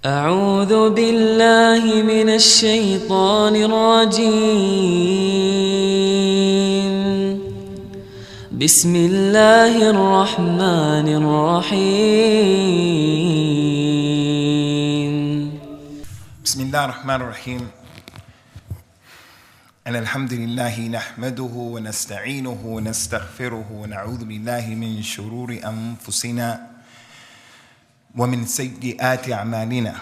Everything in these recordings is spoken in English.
أعوذ بالله من الشيطان الرجيم بسم الله الرحمن الرحيم بسم الله الرحمن الرحيم أن الحمد لله نحمده ونستعينه ونستغفره ونعوذ بالله من شرور أنفسنا ومن سيئات أعمالنا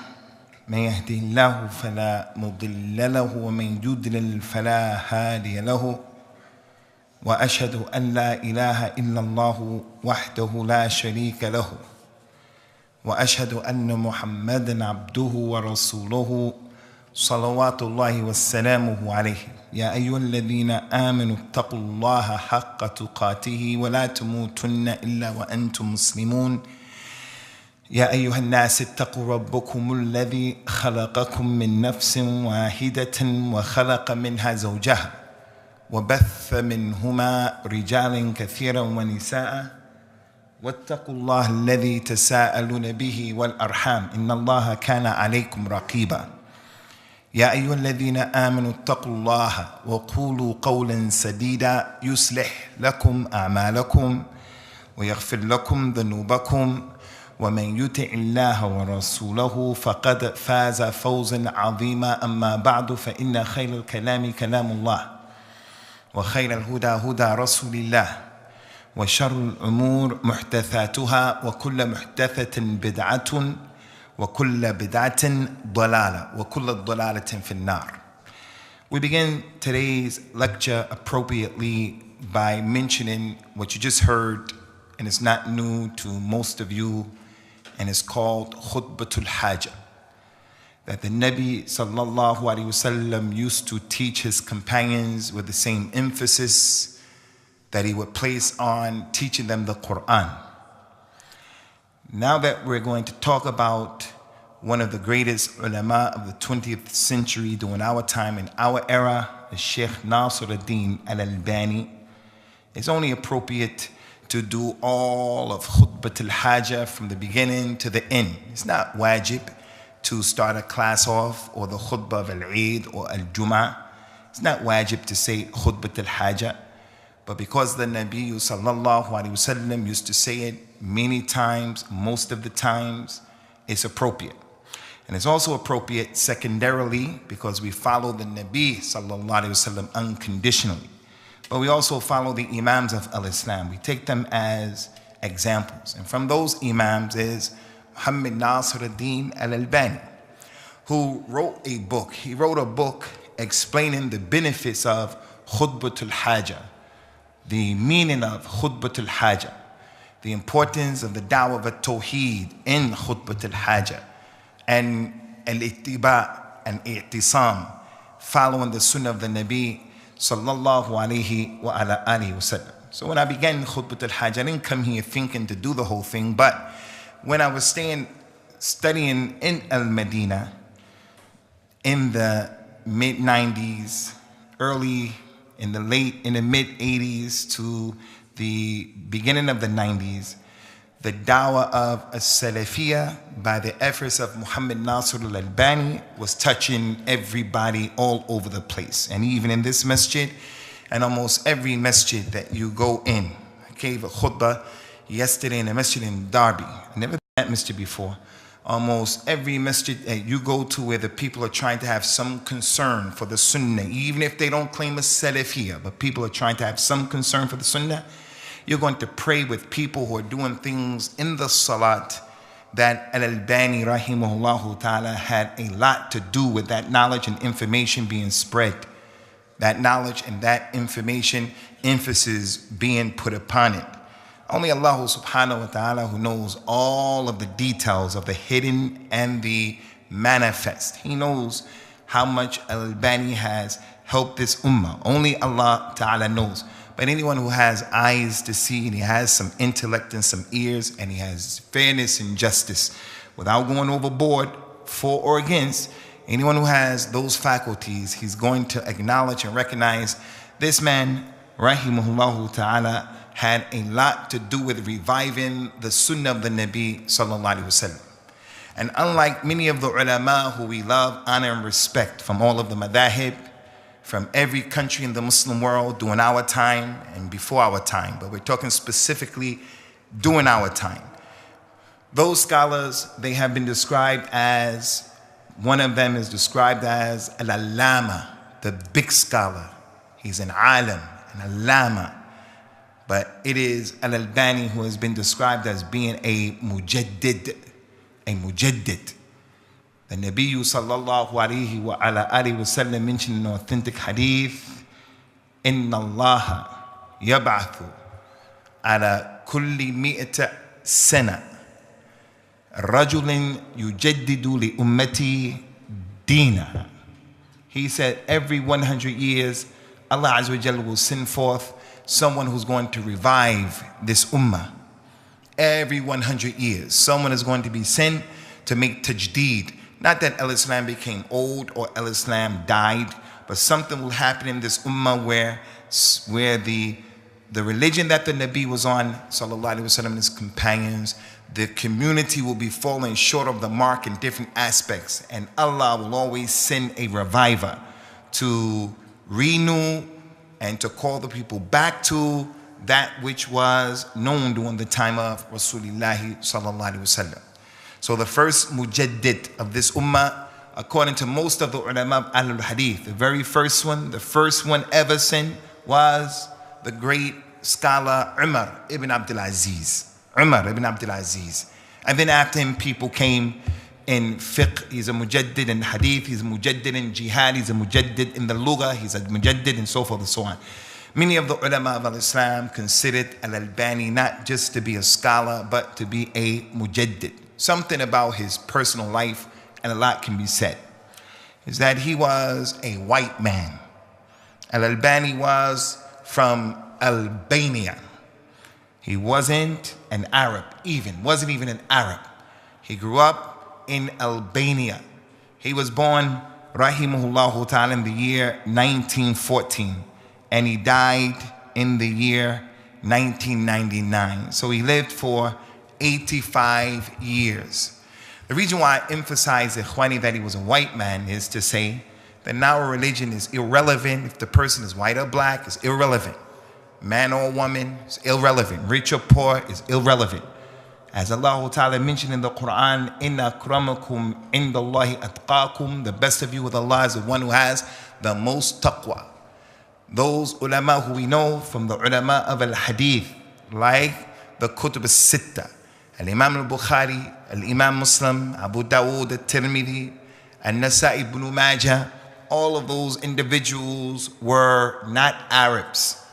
من يهده الله فلا مضل له ومن يضلل فلا هادي له وأشهد أن لا إله إلا الله وحده لا شريك له وأشهد أن محمدًا عبده ورسوله صلوات الله وسلامه عليه يا أيها الذين آمنوا اتقوا الله حق تقاته ولا تموتن إلا وأنتم مسلمون يا أيها الناس اتقوا ربكم الذي خلقكم من نفس واحدة وخلق منها زوجها وبث منهما رجالا كثيرا ونساء واتقوا الله الذي تساءلون به والأرحام إن الله كان عليكم رقيبا يا أيها الذين آمنوا اتقوا الله وقولوا قولا سديدا يصلح لكم أعمالكم ويغفر لكم ذنوبكم ومن يطع الله ورسوله فقد فاز فوزا عظيما أما بعد فإن خير الكلام كلام الله وخير الهدى هدى رسول الله وشر الأمور محدثاتها وكل محدثة بدعة وكل بدعة ضلالة وكل ضلالة في النار. We begin today's lecture appropriately by mentioning what you just heard, and it's not new to most of you, and it's called khutbatul hajah, that the Nabi sallallahu alaihi wasallam used to teach his companions with the same emphasis that he would place on teaching them the Quran. Now that we're going to talk about one of the greatest ulama of the 20th century during our time in our era, the Shaykh Nasiruddin al-Albani, it's only appropriate to do all of khutbat al-hajah from the beginning to the end. It's not wajib to start a class off, or the khutbah of al-Eid or al-Jum'ah. It's not wajib to say khutbat al-hajah, but because the Nabi sallallahu alaihi wasallam used to say it many times, most of the times, it's appropriate. And it's also appropriate secondarily because we follow the Nabi sallallahu alaihi wasallam unconditionally. But we also follow the Imams of al-Islam. We take them as examples. And from those Imams is Muhammad Nasiruddin al-Albani, who wrote a book. He wrote a book explaining the benefits of khutbatul hajah, the meaning of khutbatul hajah, the importance of the da'wah of tawheed in khutbatul hajah, and al-ittiba and i'tisam, following the sunnah of the Nabi sallallahu alayhi wa ala alihi wasallam. So when I began khutbatul hajah, I didn't come here thinking to do the whole thing, but when I was studying in Al-Madinah in the mid-90s, in the mid-80s to the beginning of the 90s, the da'wah of as-Salafiyah by the efforts of Muhammad Nasir al-Albani was touching everybody all over the place. And even in this masjid, and almost every masjid that you go in. I gave a khutbah yesterday in a masjid in Derby. I've never been to that masjid before. Almost every masjid that you go to where the people are trying to have some concern for the sunnah, even if they don't claim a Salafiyah, but people are trying to have some concern for the sunnah, you're going to pray with people who are doing things in the salat that Al-Albani rahimahullah ta'ala had a lot to do with that knowledge and information being spread. That knowledge and that information, emphasis being put upon it. Only Allah subhanahu wa ta'ala, who knows all of the details of the hidden and the manifest. He knows how much Al-Albani has helped this ummah. Only Allah ta'ala knows. But anyone who has eyes to see, and he has some intellect and some ears, and he has fairness and justice, without going overboard for or against, anyone who has those faculties, he's going to acknowledge and recognize this man, rahimahullah ta'ala, had a lot to do with reviving the sunnah of the Nabi sallallahu alaihi wasallam. And unlike many of the ulama who we love, honor, and respect from all of the madahib, from every country in the Muslim world during our time and before our time, but we're talking specifically during our time. Those scholars, they have been described as, one of them is described as al-allama, the big scholar. He's an alim, an allama. But it is al-Albani who has been described as being a mujaddid, a mujaddid. The Nabi sallallahu alayhi wa ala alihi wa sallam mentioned in an authentic hadith, Inna Allah yab'athu ala kulli mi'ata sana rajulin yujaddidu li ummati dina. He said every 100 years, Allah Azza wa Jalla will send forth someone who's going to revive this ummah. Every 100 years, someone is going to be sent to make tajdeed. Not that al-Islam became old or al-Islam died, but something will happen in this ummah where the religion that the Nabi was on, sallallahu alaihi wasallam, and his companions, the community will be falling short of the mark in different aspects, and Allah will always send a reviver to renew and to call the people back to that which was known during the time of Rasulullah sallallahu alaihi wasallam. So the first mujaddid of this ummah, according to most of the ulama of Ahlul Hadith, the very first one ever sent was the great scholar Umar ibn Abdul Aziz. Umar ibn Abdul Aziz. And then after him, people came in fiqh, he's a mujaddid in hadith, he's a mujaddid in jihad, he's a mujaddid in the lugha, he's a mujaddid and so forth and so on. Many of the ulama of Islam considered al-Albani not just to be a scholar, but to be a mujaddid. Something about his personal life, and a lot can be said, is that he was a white man. Al-Albani was from Albania. He wasn't an Arab wasn't even an Arab. He grew up in Albania. He was born, rahimahullah ta'ala, in the year 1914, and he died in the year 1999. So he lived for 85 years. The reason why I emphasize wani, that he was a white man, is to say that now our religion is irrelevant. If the person is white or black, it's irrelevant. Man or woman is irrelevant. Rich or poor is irrelevant. As Allah Ta'ala mentioned in the Quran, Inna akramakum indallahi atqakum, the best of you with Allah is the one who has the most taqwa. Those ulama who we know from the ulama of al-hadith, like the kutub al-sitta, al-Imam al-Bukhari, al-Imam Muslim, Abu Dawood, al-Tirmidhi, al-Nasa'i, ibn Majah, all of those individuals were not Arabs.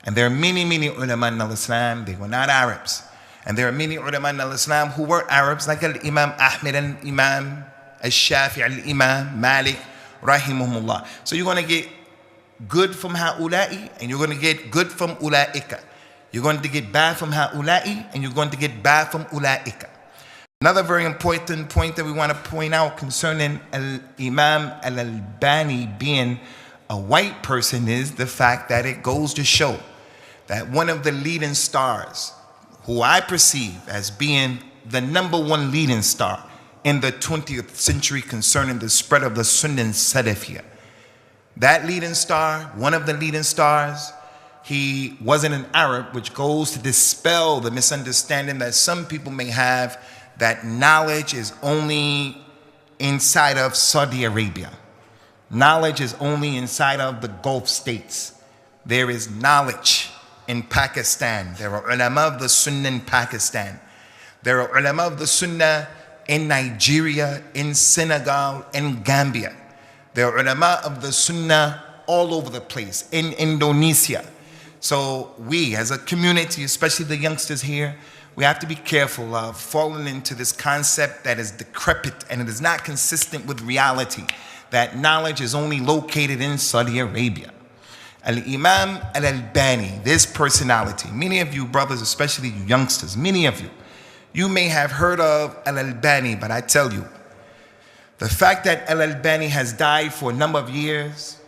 And there are many, many ulama in al-Islam, they were not Arabs. And there are many ulama in al-Islam who were Arabs, like al-Imam Ahmed, al-Imam al-Shafi, al-Imam Malik, rahimahumullah. So you're going to get good from ha'ula'i, and you're going to get good from ula'ika. You're going to get bad from ha'ula'i, and you're going to get bad from ula'ika. Another very important point that we want to point out concerning Imam al-Albani being a white person is the fact that it goes to show that one of the leading stars, who I perceive as being the #1 leading star in the 20th century concerning the spread of the Sunnah and Salafiyah, that leading star, one of the leading stars, he wasn't an Arab, which goes to dispel the misunderstanding that some people may have that knowledge is only inside of Saudi Arabia. Knowledge is only inside of the Gulf states. There is knowledge in Pakistan. There are ulama of the Sunnah in Pakistan. There are ulama of the Sunnah in Nigeria, in Senegal, in Gambia. There are ulama of the Sunnah all over the place, in Indonesia. So we as a community, especially the youngsters here, we have to be careful of falling into this concept that is decrepit and it is not consistent with reality, that knowledge is only located in Saudi Arabia. Al-Imam al-Albani, this personality, many of you brothers, especially you youngsters, many of you, you may have heard of al-Albani, but I tell you, the fact that al-Albani has died for a number of years,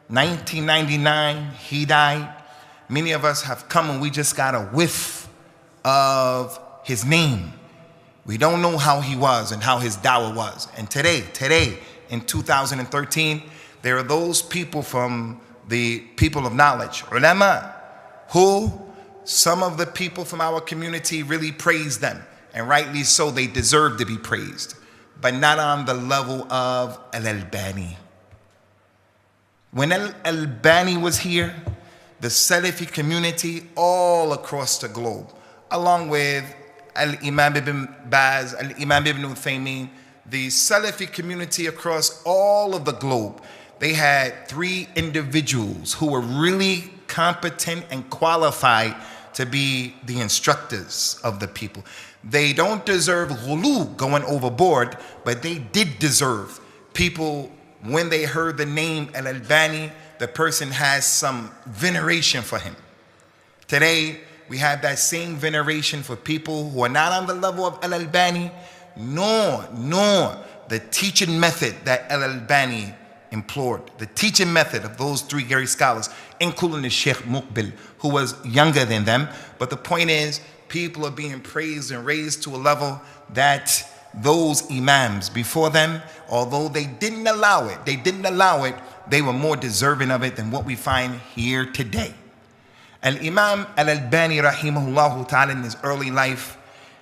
1999, he died. Many of us have come and we just got a whiff of his name. We don't know how he was and how his dawah was. And today, in 2013, there are those people from the people of knowledge, ulama, who some of the people from our community really praise them. And rightly so, they deserve to be praised. But not on the level of Al-Albani. When Al-Albani was here, the Salafi community all across the globe, along with Al-Imam ibn Baz, Al-Imam ibn Uthaymeen, the Salafi community across all of the globe, they had 3 individuals who were really competent and qualified to be the instructors of the people. They don't deserve ghulu, going overboard, but they did deserve people, when they heard the name Al-Albani, the person has some veneration for him. Today, we have that same veneration for people who are not on the level of Al-Albani, nor the teaching method that Al-Albani implored. The teaching method of those 3 great scholars, including the Shaykh Muqbil, who was younger than them. But the point is, people are being praised and raised to a level that those imams before them, although they didn't allow it, they were more deserving of it than what we find here today. Al-Imam Al-Albani rahimahullah ta'ala, in his early life,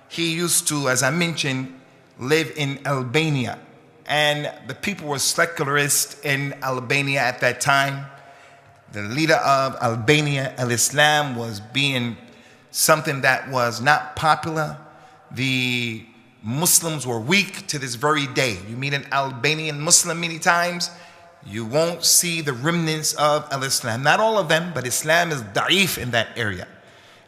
he used to, as I mentioned, live in Albania. And the people were secularists in Albania at that time. The leader of Albania, Al-Islam, was being something that was not popular. The Muslims were weak to this very day. You meet an Albanian Muslim many times, you won't see the remnants of Al-Islam. Not all of them, but Islam is da'if in that area.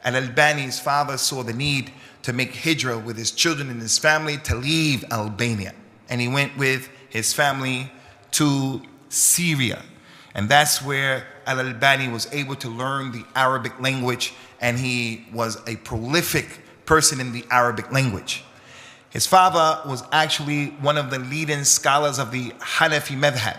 Al-Albani's father saw the need to make hijrah with his children and his family to leave Albania. And he went with his family to Syria. And that's where Al-Albani was able to learn the Arabic language, and he was a prolific person in the Arabic language. His father was actually one of the leading scholars of the Hanafi madhab,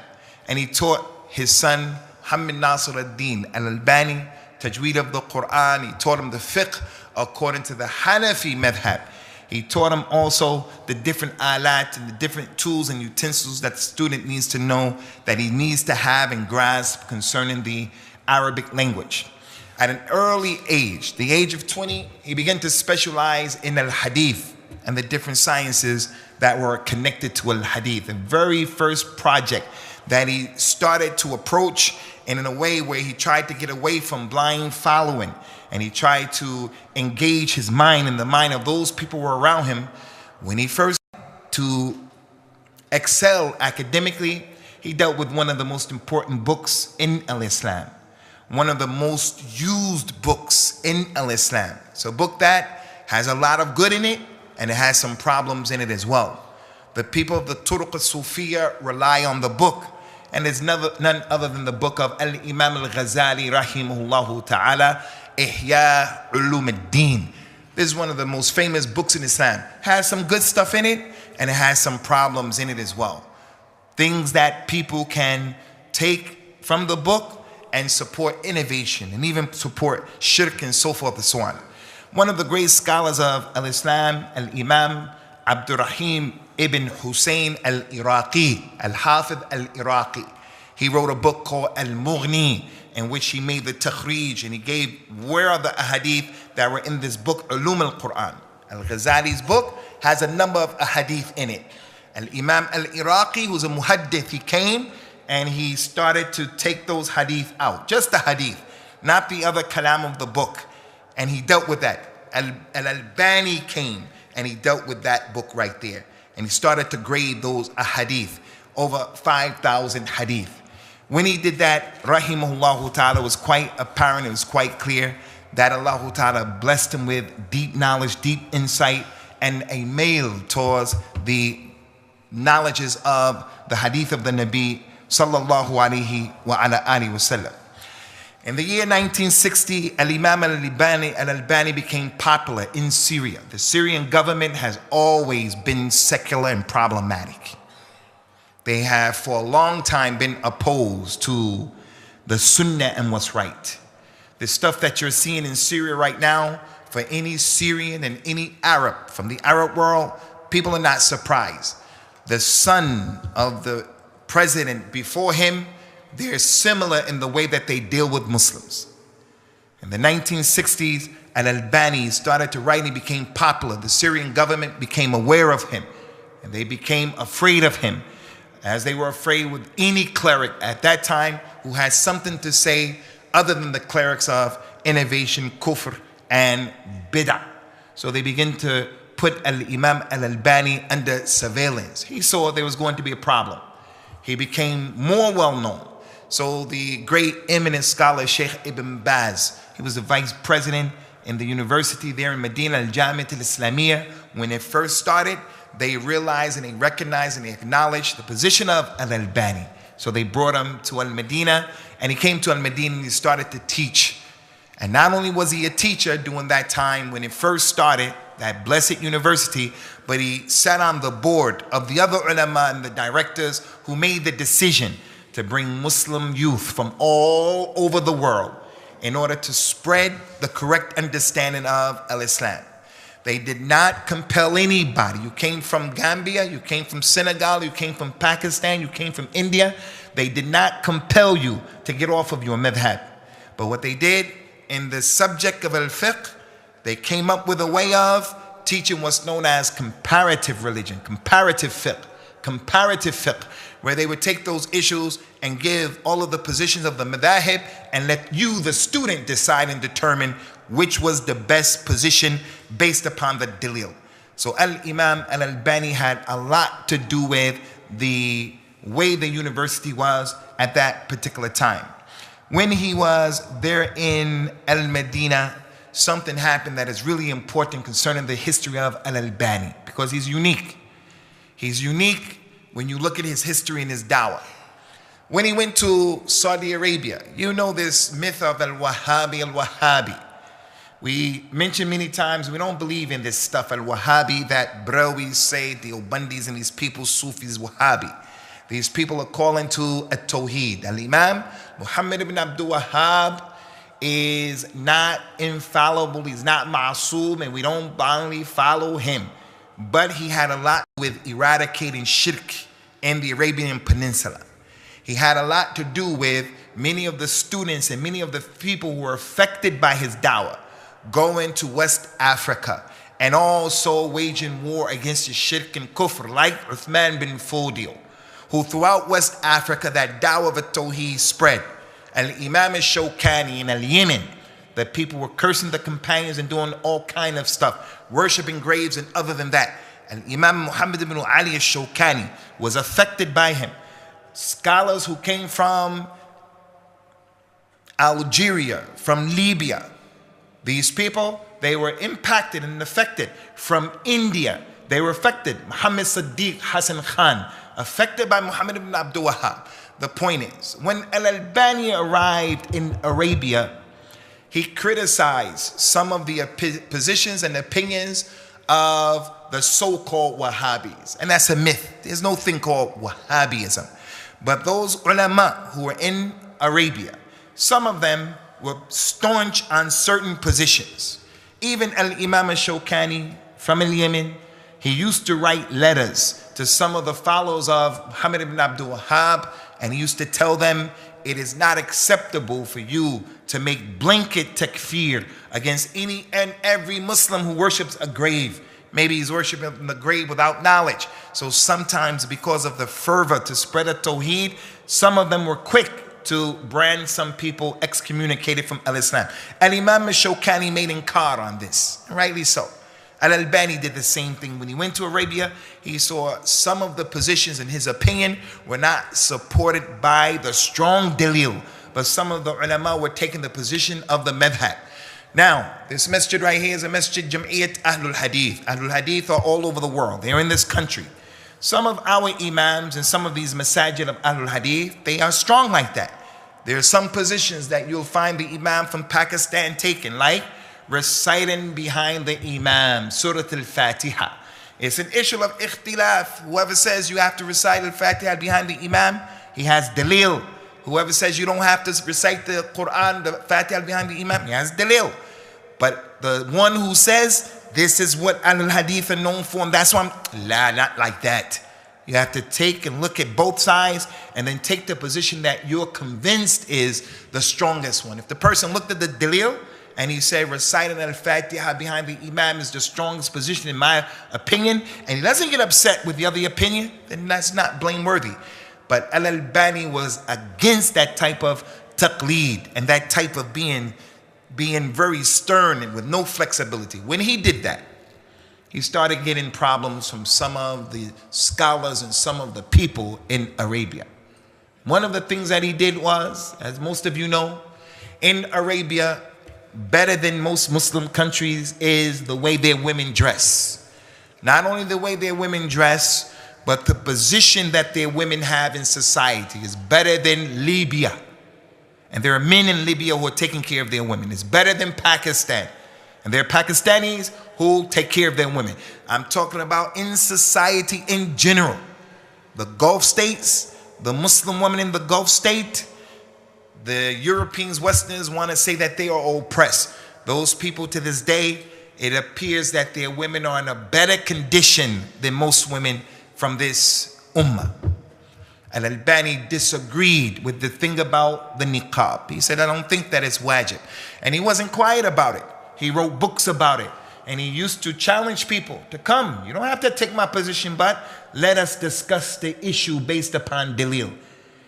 and he taught his son Muhammad Nasir ad-Din Al-Albani tajweed of the Quran. He taught him the fiqh according to the Hanafi madhab. He taught him also the different alat and the different tools and utensils that the student needs to know, that he needs to have and grasp concerning the Arabic language. At an early age, the age of 20, he began to specialize in al-hadith and the different sciences that were connected to al-hadith. The very first project that he started to approach, and in a way where he tried to get away from blind following, and he tried to engage his mind and the mind of those people who were around him. When he first to excel academically, he dealt with one of the most important books in Al-Islam, one of the most used books in Al-Islam. So a book that has a lot of good in it, and it has some problems in it as well. The people of the Turuq al-Sufiya rely on the book, and it's none other than the book of Al-Imam al-Ghazali rahimahullahu ta'ala, Ihya Ulum al-Din. This is one of the most famous books in Islam. Has some good stuff in it, and it has some problems in it as well. Things that people can take from the book and support innovation, and even support shirk and so forth and so on. One of the great scholars of Al-Islam, Al-Imam Abdurrahim ibn Hussein al-Iraqi, Al-Hafidh al-Iraqi. He wrote a book called Al-Mughni, in which he made the takhrij, and he gave where are the ahadith that were in this book, Ulum al-Quran. Al-Ghazali's book has a number of ahadith in it. Al-Imam al-Iraqi, who's a muhaddith, he came and he started to take those hadith out. Just the hadith, not the other kalam of the book. And he dealt with that. Al-Albani came and he dealt with that book right there. And he started to grade those ahadith, over 5,000 hadith. When he did that, rahimahullah ta'ala, was quite apparent, it was quite clear that Allah ta'ala blessed him with deep knowledge, deep insight, and a mail towards the knowledges of the hadith of the Nabi sallallahu alayhi wa ala alihi wa sallam. In the year 1960, Al-Imam Al-Albani became popular in Syria. The Syrian government has always been secular and problematic. They have for a long time been opposed to the Sunnah and what's right. The stuff that you're seeing in Syria right now, for any Syrian and any Arab from the Arab world, people are not surprised. The son of the president before him, they're similar in the way that they deal with Muslims. In the 1960s, Al-Albani started to write and he became popular. The Syrian government became aware of him and they became afraid of him, as they were afraid with any cleric at that time who had something to say other than the clerics of innovation, kufr, and bid'ah. So they began to put Al-Imam Al-Albani under surveillance. He saw there was going to be a problem. He became more well-known. So the great eminent scholar Shaykh Ibn Baz, he was the vice president in the university there in Medina, Al-Jamiat Al-Islamiyah. When it first started, they realized and they recognized and they acknowledged the position of Al-Albani. So they brought him to Al-Medina, and he came to Al-Medina and he started to teach. And not only was he a teacher during that time when it first started, that blessed university, but he sat on the board of the other ulama and the directors who made the decision to bring Muslim youth from all over the world in order to spread the correct understanding of Al-Islam. They did not compel anybody. You came from Gambia, you came from Senegal, you came from Pakistan, you came from India. They did not compel you to get off of your madhab. But what they did in the subject of al-fiqh, they came up with a way of teaching what's known as comparative religion, comparative fiqh, where they would take those issues and give all of the positions of the madhahib and let you, the student, decide and determine which was the best position based upon the dalil. So Al-Imam Al-Albani had a lot to do with the way the university was at that particular time. When he was there in Al-Medina, something happened that is really important concerning the history of Al-Albani, because he's unique. He's unique when you look at his history and his dawah. When he went to Saudi Arabia, you know this myth of Al-Wahhabi. We mentioned many times we don't believe in this stuff, Al-Wahhabi, that Brawi say, the Obandis and these people, Sufis, Wahhabi. These people are calling to a Tawheed. Al-Imam Muhammad ibn Abdul Wahhab is not infallible, he's not ma'soom, and we don't blindly follow him. But he had a lot with eradicating shirk in the Arabian Peninsula. He had a lot to do with many of the students and many of the people who were affected by his dawah going to West Africa and also waging war against the shirk and kufr, like Uthman bin Fodio, who throughout West Africa that dawah of Tawheed spread. Al-Imam al-Shawkani in Yemen, that people were cursing the companions and doing all kind of stuff, worshiping graves and other than that. Al-Imam Muhammad ibn Ali al-Shawkani was affected by him. Scholars who came from Algeria, from Libya, these people, they were impacted and affected. From India, they were affected. Muhammad Sadiq Hassan Khan, affected by Muhammad ibn Abdul Wahhab. The point is, when Al-Albani arrived in Arabia, he criticized some of the positions and opinions of the so-called Wahhabis. And that's a myth. There's no thing called Wahhabism. But those ulama who were in Arabia, some of them were staunch on certain positions. Even Al-Imam al-Shawkani from Yemen, he used to write letters to some of the followers of Muhammad ibn Abdul Wahhab, and he used to tell them, it is not acceptable for you to make blanket takfir against any and every Muslim who worships a grave. Maybe he's worshiping the grave without knowledge. So sometimes because of the fervor to spread a tawheed, some of them were quick to brand some people excommunicated from al-Islam. Al-Imam al-Shawkani made inkar on this, rightly so. Al-Albani did the same thing. When he went to Arabia, he saw some of the positions in his opinion were not supported by the strong dalil, but some of the ulama were taking the position of the madhab. Now, this masjid right here is a masjid Jam'iyyat Ahlul Hadith. Ahlul Hadith are all over the world. They're in this country. Some of our imams and some of these masajid of Ahlul Hadith, they are strong like that. There are some positions that you'll find the imam from Pakistan taking, like reciting behind the imam, Surah Al-Fatiha. It's an issue of ikhtilaf. Whoever says you have to recite Al-Fatiha behind the imam, he has dalil. Whoever says you don't have to recite the Quran, the Fatiha behind the imam, he has dalil. But the one who says this is what al-hadith are known for, and that's why not like that. You have to take and look at both sides and then take the position that you're convinced is the strongest one. If the person looked at the dalil and he said reciting al-Fatiha behind the imam is the strongest position in my opinion, and he doesn't get upset with the other opinion, then that's not blameworthy. But Al-Albani was against that type of taqleed and that type of being very stern and with no flexibility. When he did that, he started getting problems from some of the scholars and some of the people in Arabia. One of the things that he did was, as most of you know, in Arabia, better than most Muslim countries is the way their women dress. Not only the way their women dress, but the position that their women have in society is better than Libya. And there are men in Libya who are taking care of their women. It's better than Pakistan. And there are Pakistanis who take care of their women. I'm talking about in society in general. The Gulf states, the Muslim women in the Gulf state, the Europeans, Westerners want to say that they are oppressed. Those people to this day, it appears that their women are in a better condition than most women from this ummah. Al-Albani disagreed with the thing about the niqab. He said, I don't think that it's wajib. And he wasn't quiet about it. He wrote books about it. And he used to challenge people to come. You don't have to take my position, but let us discuss the issue based upon dalil.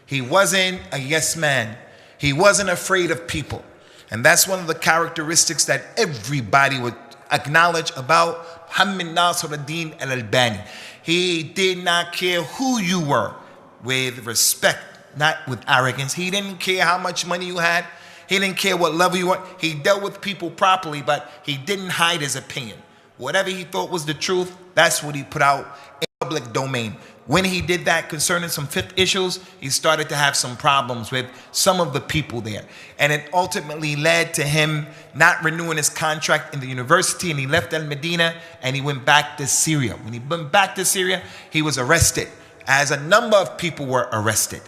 He wasn't a yes man. He wasn't afraid of people. And that's one of the characteristics that everybody would acknowledge about Muhammad Nasiruddin al-Albani. He did not care who you were, with respect, not with arrogance. He didn't care how much money you had. He didn't care what level you were. He dealt with people properly, but he didn't hide his opinion. Whatever he thought was the truth, that's what he put out in public domain. When he did that concerning some fifth issues, he started to have some problems with some of the people there. And it ultimately led to him not renewing his contract in the university, and he left Al-Medina and he went back to Syria. When he went back to Syria, he was arrested, as a number of people were arrested.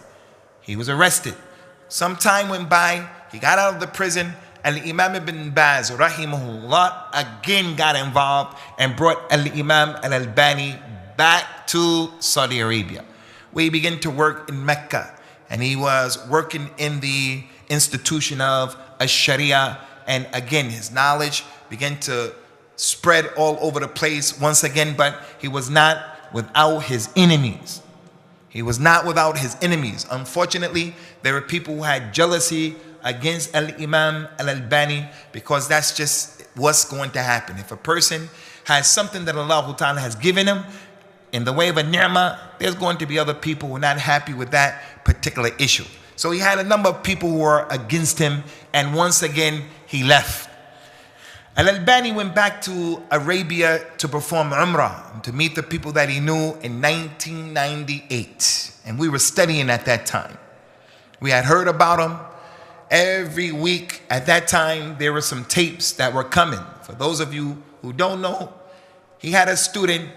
He was arrested. Some time went by, he got out of the prison, and Imam ibn Baz, rahimahullah, again got involved and brought Al-Imam al-Albani back to Saudi Arabia, where he began to work in Mecca. And he was working in the institution of Sharia, and again his knowledge began to spread all over the place once again, but he was not without his enemies. He was not without his enemies. Unfortunately, there were people who had jealousy against Al-Imam al-Albani, because that's just what's going to happen. If a person has something that Allah Ta'ala has given him in the way of a ni'mah, there's going to be other people who are not happy with that particular issue. So he had a number of people who were against him, and once again, he left. Al-Albani went back to Arabia to perform Umrah, and to meet the people that he knew in 1998. And we were studying at that time. We had heard about him. Every week at that time, there were some tapes that were coming. For those of you who don't know, he had a student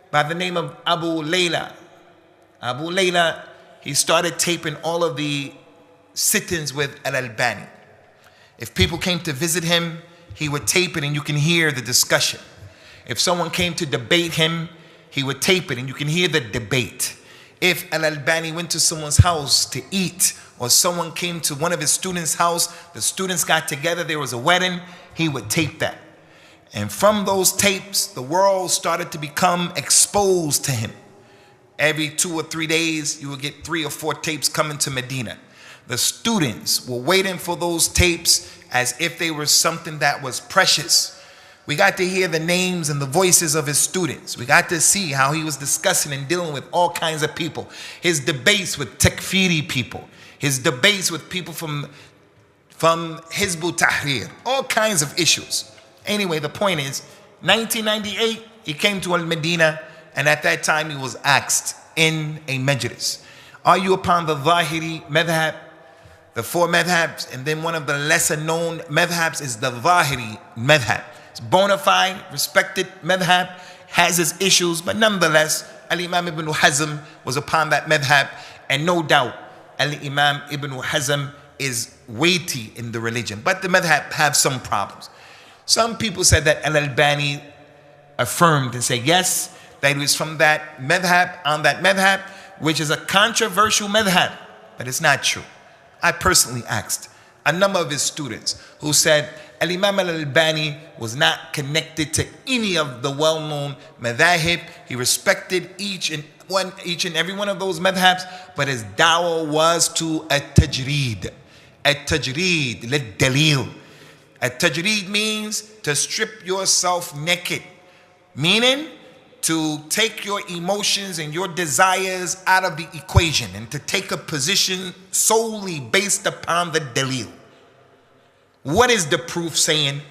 by the name of Abu Layla. Abu Layla, he started taping all of the sit-ins with Al-Albani. If people came to visit him, he would tape it and you can hear the discussion. If someone came to debate him, he would tape it and you can hear the debate. If Al-Albani went to someone's house to eat, or someone came to one of his students' house, the students got together, there was a wedding, he would tape that. And from those tapes, the world started to become exposed to him. Every 2 or 3 days, you would get 3 or 4 tapes coming to Medina. The students were waiting for those tapes as if they were something that was precious. We got to hear the names and the voices of his students. We got to see how he was discussing and dealing with all kinds of people. His debates with takfiri people. His debates with people from Hizb Tahrir. All kinds of issues. Anyway, the point is, 1998, he came to Al-Medina, and at that time he was asked in a majlis, are you upon the Zahiri madhab, the 4 madhabs? And then one of the lesser known madhabs is the Zahiri madhab. It's bona fide, respected madhab, has its issues, but nonetheless, Al-Imam Ibn Hazm was upon that madhab, and no doubt, Al-Imam Ibn Hazm is weighty in the religion, but the madhab have some problems. Some people said that Al-Albani affirmed and said yes, that he was from that madhab, on that madhab, which is a controversial madhab, but it's not true. I personally asked a number of his students who said Al-Imam al-Albani was not connected to any of the well-known madhahib. He respected each and every one of those madhabs, but his dawah was to at-tajreed. At-tajreed, lid-dalil. At-tajreed means to strip yourself naked, meaning to take your emotions and your desires out of the equation and to take a position solely based upon the dalil. What is the proof saying?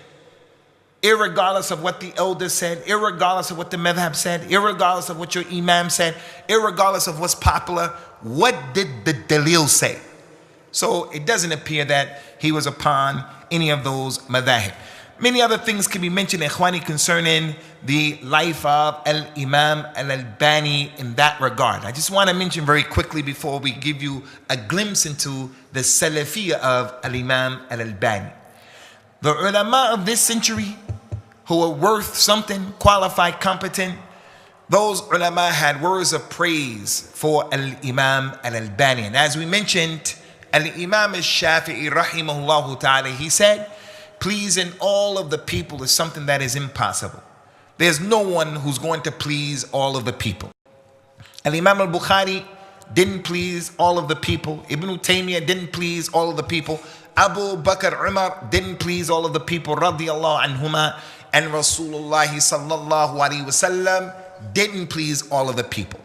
Irregardless of what the elders said, irregardless of what the madhab said, irregardless of what your imam said, irregardless of what's popular, what did the dalil say? So it doesn't appear that he was upon any of those madhahib. Many other things can be mentioned, ikhwani, concerning the life of Al-Imam Al-Albani in that regard. I just want to mention very quickly before we give you a glimpse into the Salafiyya of Al-Imam Al-Albani. The ulama of this century who are worth something, qualified, competent, those ulama had words of praise for Al-Imam Al-Albani. And as we mentioned, Al-Imam Al-Shafi'i rahimahullah ta'ala, he said, pleasing all of the people is something that is impossible. There's no one who's going to please all of the people. Al-Imam al-Bukhari didn't please all of the people. Ibn Taymiyyah didn't please all of the people. Abu Bakr Umar didn't please all of the people, radiyallahu anhuma. And Rasulullah sallallahu alaihi wasallam didn't please all of the people.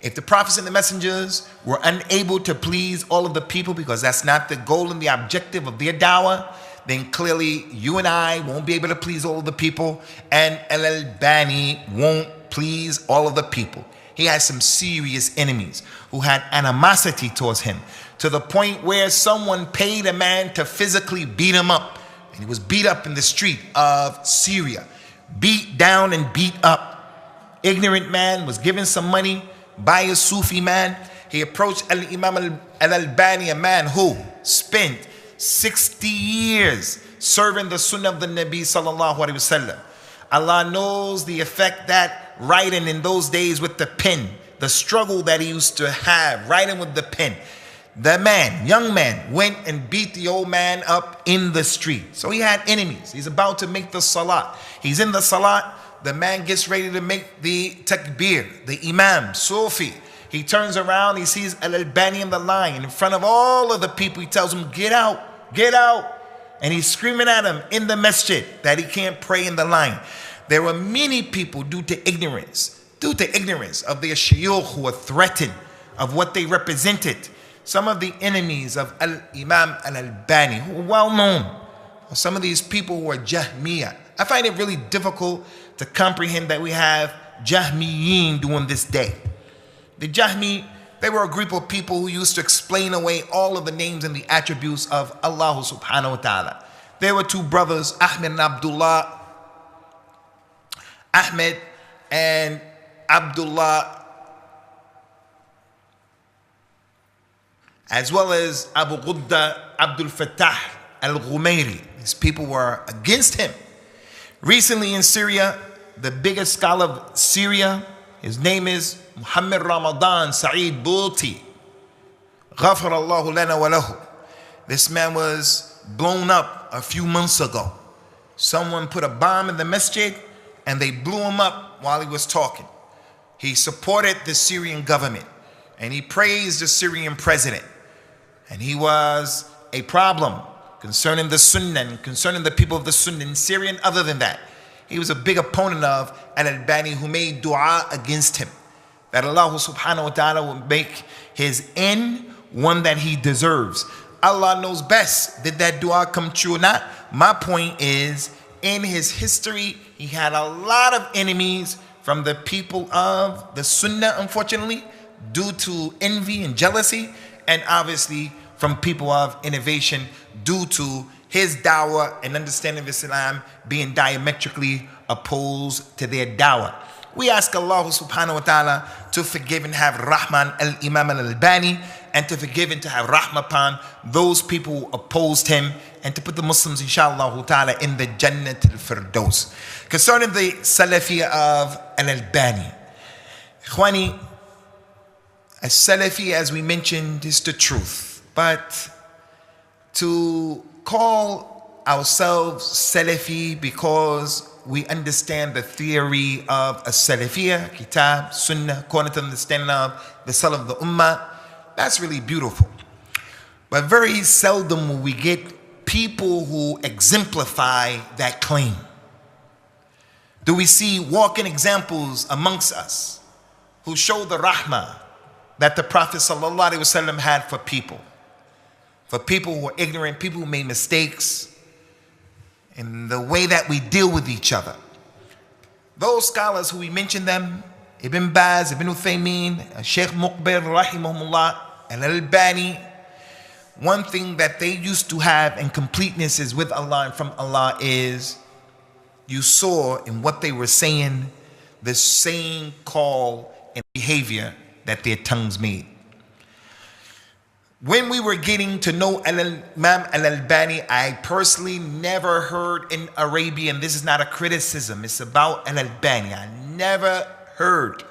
If the prophets and the messengers were unable to please all of the people because that's not the goal and the objective of their dawah, then clearly you and I won't be able to please all of the people, and Al-Albani won't please all of the people. He had some serious enemies who had animosity towards him, to the point where someone paid a man to physically beat him up. And he was beat up in the street of Syria, beat down and beat up. Ignorant man was given some money by a Sufi man. He approached Al-Imam Al-Albani, a man who spent 60 years serving the sunnah of the Nabi sallallahu alaihi wasallam. Allah knows the effect that writing in those days with the pen, the struggle that he used to have writing with the pen. The man, young man, went and beat the old man up in the street. So he had enemies. He's about to make the salah. He's in the salah. The man gets ready to make the takbir, the imam, sufi. He turns around, he sees Al-Albani in the line. In front of all of the people, he tells him, get out, get out. And he's screaming at him in the masjid that he can't pray in the line. There were many people due to ignorance of their shaykh who were threatened of what they represented. Some of the enemies of Al-Imam Al-Albani, who are well known, are some of these people who are Jahmiyyah. I find it really difficult to comprehend that we have Jahmiyyin during this day. The Jahmi, they were a group of people who used to explain away all of the names and the attributes of Allah subhanahu wa ta'ala. There were two brothers, Ahmed and Abdullah. Ahmed and Abdullah, as well as Abu Ghudda, Abdul Fattah al-Ghumayri. These people were against him. Recently in Syria, the biggest scholar of Syria, his name is Muhammad Ramadan Sa'id Buti. Ghafar Allahu lana wa lahu. This man was blown up a few months ago. Someone put a bomb in the masjid and they blew him up while he was talking. He supported the Syrian government and he praised the Syrian president. And he was a problem concerning the Sunnah and concerning the people of the Sunnah in Syria and other than that. He was a big opponent of Al-Albani, who made dua against him, that Allah subhanahu wa ta'ala will make his end one that he deserves. Allah knows best. Did that dua come true or not? My point is, in his history, he had a lot of enemies from the people of the Sunnah, unfortunately, due to envy and jealousy, and obviously from people of innovation due to his dawah and understanding of Islam being diametrically opposed to their dawah. We ask Allah subhanahu wa ta'ala to forgive and have Rahman al-Imam al-Albani and to forgive and to have rahmah upon those people who opposed him, and to put the Muslims, inshallah ta'ala, in the Jannat al-Firdaus. Concerning the Salafiyya of al-Albani, Ikhwani, as Salafi, as we mentioned, is the truth. But to call ourselves Salafi because we understand the theory of a Salafiyya, Kitab, Sunnah, according to the understanding of the Salaf of the Ummah, that's really beautiful. But very seldom will we get people who exemplify that claim. Do we see walking examples amongst us who show the rahmah that the Prophet ﷺ had for people who were ignorant, people who made mistakes, in the way that we deal with each other? Those scholars who we mentioned them, Ibn Baz, Ibn Uthaymeen, Shaykh Muqbir, rahimahumullah, al-Albani, one thing that they used to have in completeness is with Allah and from Allah is you saw in what they were saying the same call and behavior that their tongues made. When we were getting to know Imam al-Albani, I personally never heard in Arabia, and this is not a criticism, it's about al-Albani. I never heard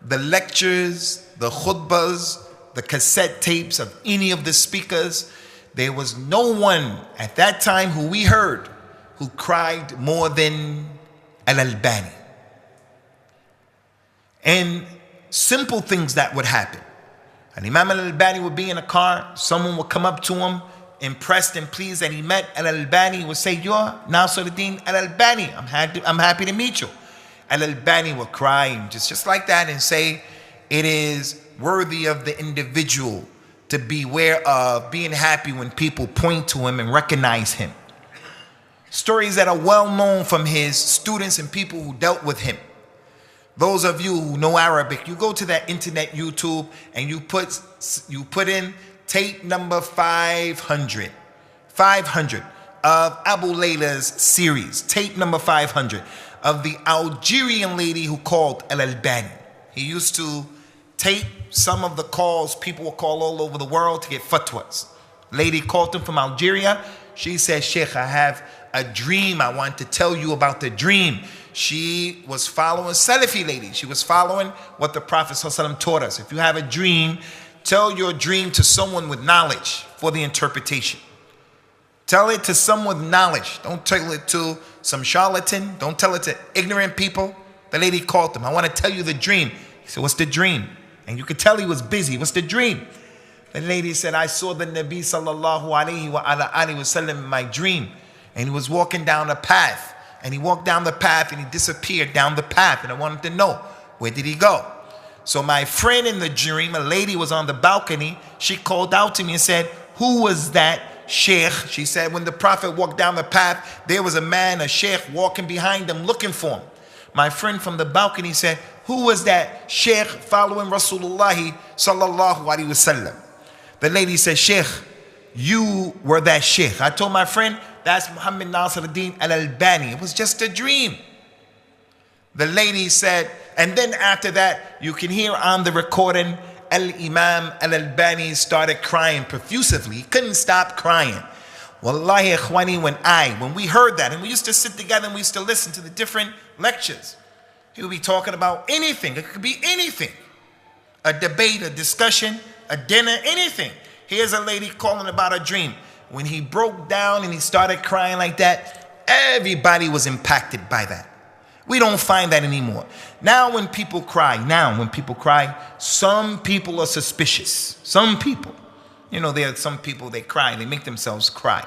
the lectures, the khutbahs, the cassette tapes of any of the speakers. There was no one at that time who we heard who cried more than al-Albani. And simple things that would happen. And Imam al-Albani would be in a car, someone would come up to him, impressed and pleased that he met al-Albani, would say, "You're Nasiruddin al-Albani, I'm happy to meet you." Al-Albani would cry just like that and say, it is worthy of the individual to beware of being happy when people point to him and recognize him. Stories that are well known from his students and people who dealt with him. Those of you who know Arabic, you go to that internet YouTube and you put in tape number 500 of Abu Layla's series, tape number 500 of the Algerian lady who called al-Albani. He used to tape some of the calls people would call all over the world to get fatwas. Lady called him from Algeria. She said, "Shaykh, I have a dream. I want to tell you about the dream." She was following Salafi lady. She was following what the Prophet ﷺ taught us. If you have a dream, tell your dream to someone with knowledge for the interpretation. Tell it to someone with knowledge. Don't tell it to some charlatan. Don't tell it to ignorant people. The lady called him. "I want to tell you the dream." He said, "What's the dream?" And you could tell he was busy. "What's the dream?" The lady said, "I saw the Nabi sallallahu alayhi wa sallam in my dream. And he was walking down a path. And he walked down the path and he disappeared down the path. And I wanted to know, where did he go?" So my friend in the dream, a lady was on the balcony. She called out to me and said, "Who was that Shaykh?" She said, "When the Prophet walked down the path, there was a man, a Shaykh, walking behind him looking for him." My friend from the balcony said, "Who was that Shaykh following Rasulullah sallallahu alaihi wasallam?" The lady said, "Shaykh, you were that Shaykh." I told my friend, "That's Muhammad Nasiruddin al-Albani. It was just a dream." The lady said, and then after that, you can hear on the recording, Al-Imam al-Albani started crying profusively. He couldn't stop crying. Wallahi, ikhwani, when we heard that, and we used to sit together and we used to listen to the different lectures, he would be talking about anything. It could be anything. A debate, a discussion, a dinner, anything. Here's a lady calling about a dream. When he broke down and he started crying like that, everybody was impacted by that. We don't find that anymore. Now when people cry, some people are suspicious. Some people. You know, there are some people, they cry, they make themselves cry.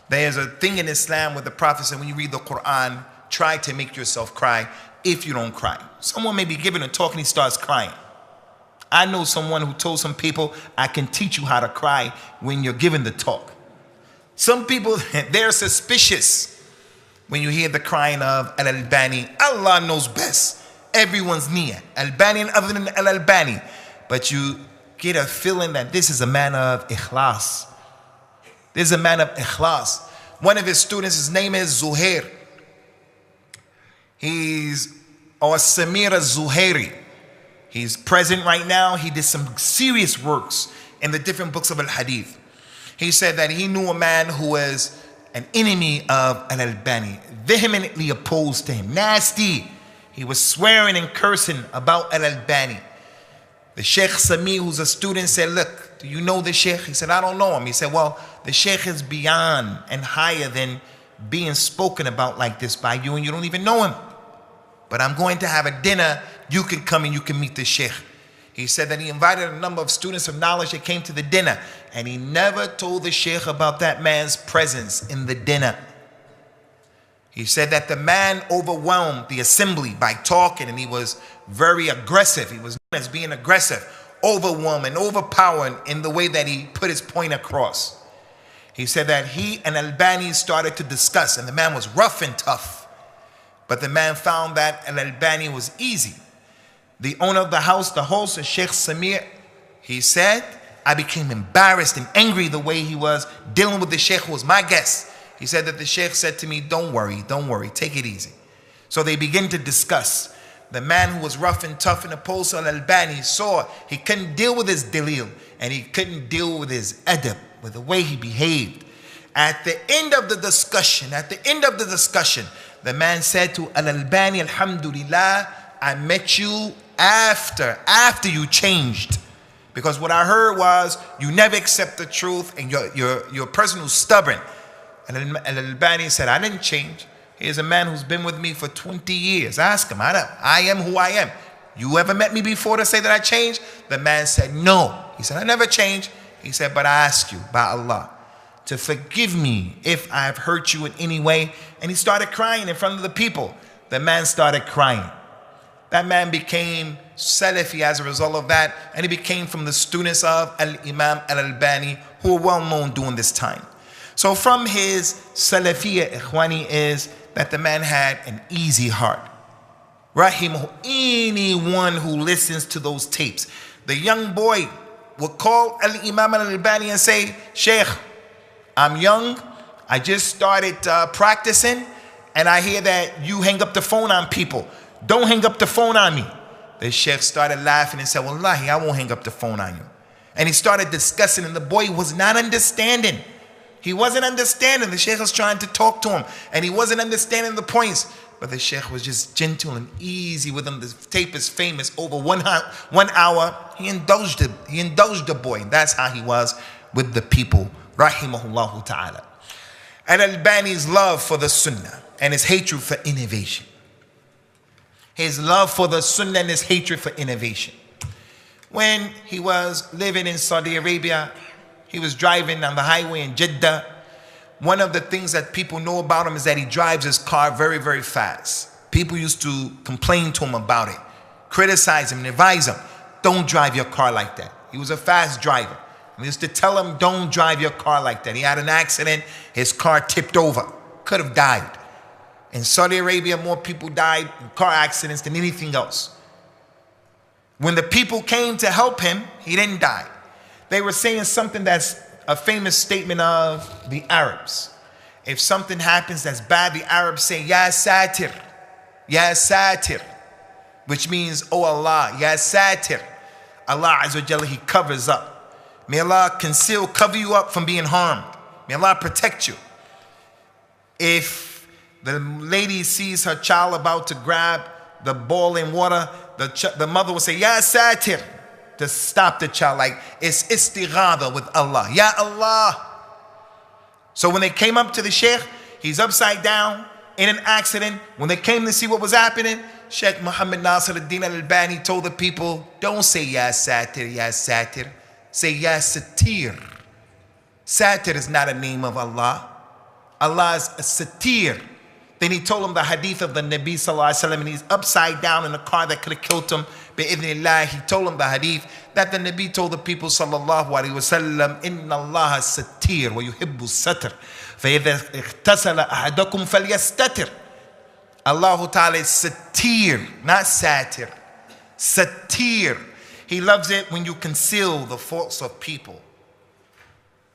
There's a thing in Islam where the Prophet said, when you read the Quran, try to make yourself cry if you don't cry. Someone may be giving a talk and he starts crying. I know someone who told some people, "I can teach you how to cry when you're giving the talk." Some people, they're suspicious when you hear the crying of al-Albani. Allah knows best. Everyone's near. Albani and other than al-Albani. But you get a feeling that this is a man of ikhlas. This is a man of ikhlas. One of his students, his name is Zuhair. Or Samir al-Zuhairi. He's present right now. He did some serious works in the different books of al-hadith. He said that he knew a man who was an enemy of al-Albani, vehemently opposed to him, nasty. He was swearing and cursing about al-Albani. The Shaykh Sami, who's a student, said, look, do you know the Shaykh? He said, I don't know him. He said, well, the Shaykh is beyond and higher than being spoken about like this by you, and you don't even know him. But I'm going to have a dinner. You can come and you can meet the Shaykh. He said that he invited a number of students of knowledge that came to the dinner, and he never told the Shaykh about that man's presence in the dinner. He said that the man overwhelmed the assembly by talking, and he was very aggressive. He was known as being aggressive, overwhelming, overpowering in the way that he put his point across. He said that he and Albani started to discuss, and the man was rough and tough. But the man found that Albani was easy. The owner of the house, the host, Shaykh Samir, he said, I became embarrassed and angry the way he was dealing with the Shaykh who was my guest. He said that the Shaykh said to me, don't worry, take it easy. So they begin to discuss. The man who was rough and tough and opposed to Al-Albani saw he couldn't deal with his dalil, and he couldn't deal with his adab, with the way he behaved. At the end of the discussion, the man said to Al-Albani, Alhamdulillah, I met you after you changed. Because what I heard was you never accept the truth, and you're a person who's stubborn. And Al-Albani said, I didn't change. Here's a man who's been with me for 20 years. Ask him, I am who I am. You ever met me before to say that I changed? The man said, no. He said, I never changed. He said, but I ask you by Allah to forgive me if I've hurt you in any way. And he started crying in front of the people. The man started crying. That man became Salafi as a result of that, and he became from the students of Al-Imam Al-Albani, who were well known during this time. So from his Salafiyya, Ikhwani, is that the man had an easy heart. Rahimahu, anyone who listens to those tapes, the young boy would call Al-Imam Al-Albani and say, Shaykh, I'm young, I just started practicing, and I hear that you hang up the phone on people. Don't hang up the phone on me. The Shaykh started laughing and said, Wallahi, I won't hang up the phone on you. And he started discussing, and the boy was not understanding. He wasn't understanding. The Shaykh was trying to talk to him, and he wasn't understanding the points. But the Shaykh was just gentle and easy with him. The tape is famous. Over 1 hour, he indulged the boy. That's how he was with the people. Rahimahullah ta'ala. And Al-Albani's love for the Sunnah and his hatred for innovation. His love for the Sunnah and his hatred for innovation. When he was living in Saudi Arabia, he was driving on the highway in Jeddah. One of the things that people know about him is that he drives his car very, very fast. People used to complain to him about it, criticize him and advise him, don't drive your car like that. He was a fast driver. And they used to tell him, don't drive your car like that. He had an accident, his car tipped over, could have died. In Saudi Arabia, more people died in car accidents than anything else. When the people came to help him, he didn't die. They were saying something that's a famous statement of the Arabs. If something happens that's bad, the Arabs say, Ya Satir, Ya Satir, which means, oh Allah, Ya Satir. Allah Azza wa Jalla, He covers up. May Allah cover you up from being harmed. May Allah protect you. If the lady sees her child about to grab the boiling water, the mother will say, Ya Satir, to stop the child, like it's istighada with Allah. Ya Allah. So when they came up to the Shaykh, he's upside down in an accident. When they came to see what was happening, Shaykh Muhammad Nasir al-Din al-Albani told the people, don't say Ya Satir, Ya Satir. Say Ya Satir. Satir is not a name of Allah. Allah is a Satir. Then he told him the hadith of the Nabi Sallallahu Alaihi Wasallam, and he's upside down in a car that could have killed him. Bi'idhnillah, he told him the hadith that the Nabi told the people Sallallahu Alaihi Wasallam, Inna Allah satir wa yuhibbu satr. فَإِذَا اِغْتَسَلَ أَحَدَكُمْ فَلْيَسْتَتِرْ. Allah Ta'ala is satir, not satir. Satir. He loves it when you conceal the faults of people.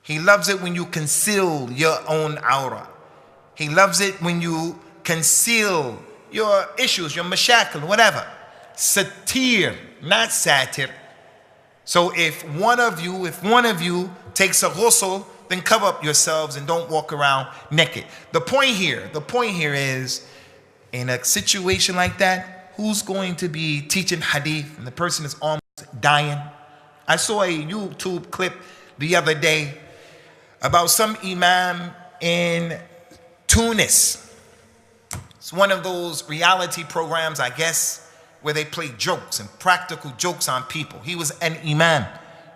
He loves it when you conceal your own aura. He loves it when you conceal your issues, your mashakil, whatever. Satir, not satir. So if one of you takes a ghusl, then cover up yourselves and don't walk around naked. The point here is, in a situation like that, who's going to be teaching hadith and the person is almost dying? I saw a YouTube clip the other day about some imam in Tunis. It's one of those reality programs, I guess, where they play jokes and practical jokes on people. He was an imam,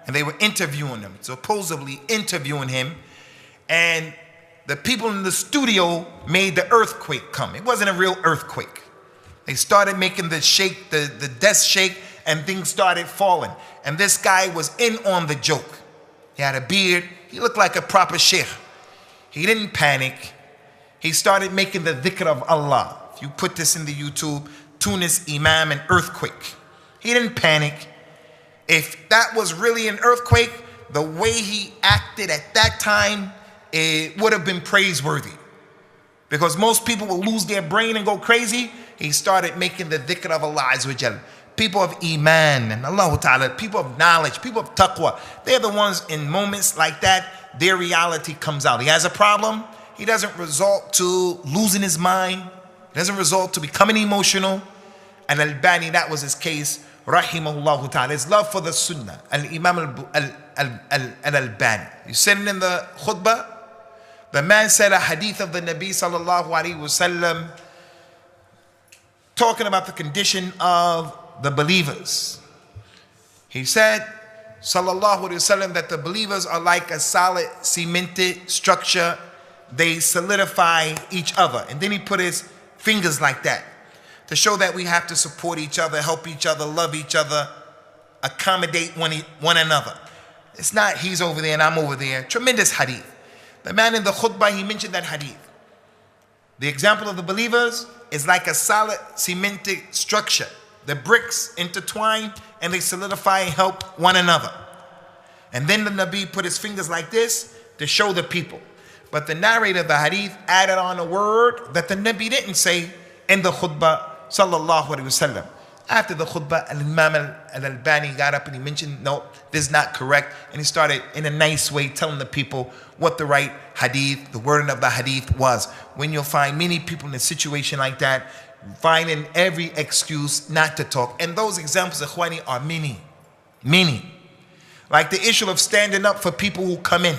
and they were interviewing him, supposedly interviewing him, and the people in the studio made the earthquake come. It wasn't a real earthquake. They started making the shake, the desk shake, and things started falling. And this guy was in on the joke. He had a beard. He looked like a proper shaykh. He didn't panic. He started making the dhikr of Allah. If you put this in the YouTube, Tunis Imam and earthquake. He didn't panic. If that was really an earthquake, the way he acted at that time, it would have been praiseworthy. Because most people will lose their brain and go crazy. He started making the dhikr of Allah Azza wa Jal. People of Iman and Allahu Ta'ala, people of knowledge, people of taqwa, they're the ones in moments like that, their reality comes out. He has a problem. He doesn't resort to losing his mind. It doesn't result to becoming emotional. And Al-Bani, that was his case, rahimahullah ta'ala. His love for the sunnah, Al-Imam Al-Albani. You said it in the khutbah. The man said a hadith of the Nabi sallallahu alaihi wasallam talking about the condition of the believers. He said, sallallahu alaihi wasallam, that the believers are like a solid cemented structure. They solidify each other. And then he put his fingers like that to show that we have to support each other, help each other, love each other, accommodate one another. It's not he's over there and I'm over there. Tremendous hadith. The man in the khutbah, he mentioned that hadith. The example of the believers is like a solid cemented structure. The bricks intertwine and they solidify and help one another. And then the Nabi put his fingers like this to show the people. But the narrator of the hadith added on a word that the Nabi didn't say in the khutbah, sallallahu alaihi wasallam. After the khutbah, Al-Imam Al-Albani got up and he mentioned, no, this is not correct. And he started in a nice way telling the people what the right hadith, the wording of the hadith was. When you'll find many people in a situation like that, finding every excuse not to talk. And those examples, ikhwani, are many. Like the issue of standing up for people who come in.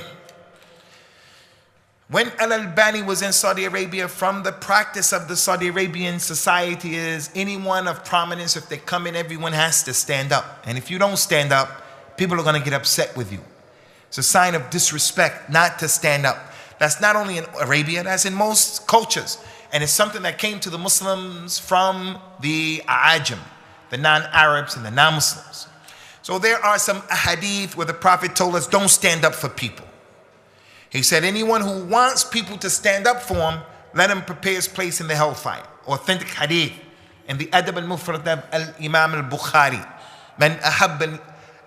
When Al-Albani was in Saudi Arabia, from the practice of the Saudi Arabian society is anyone of prominence, if they come in, everyone has to stand up. And if you don't stand up, people are going to get upset with you. It's a sign of disrespect not to stand up. That's not only in Arabia, that's in most cultures. And it's something that came to the Muslims from the A'ajim, the non-Arabs and the non-Muslims. So there are some hadith where the Prophet told us, don't stand up for people. He said, anyone who wants people to stand up for him, let him prepare his place in the hellfire. Authentic hadith in the Adab al-Mufrad of Al-Imam al-Bukhari. Man ahabba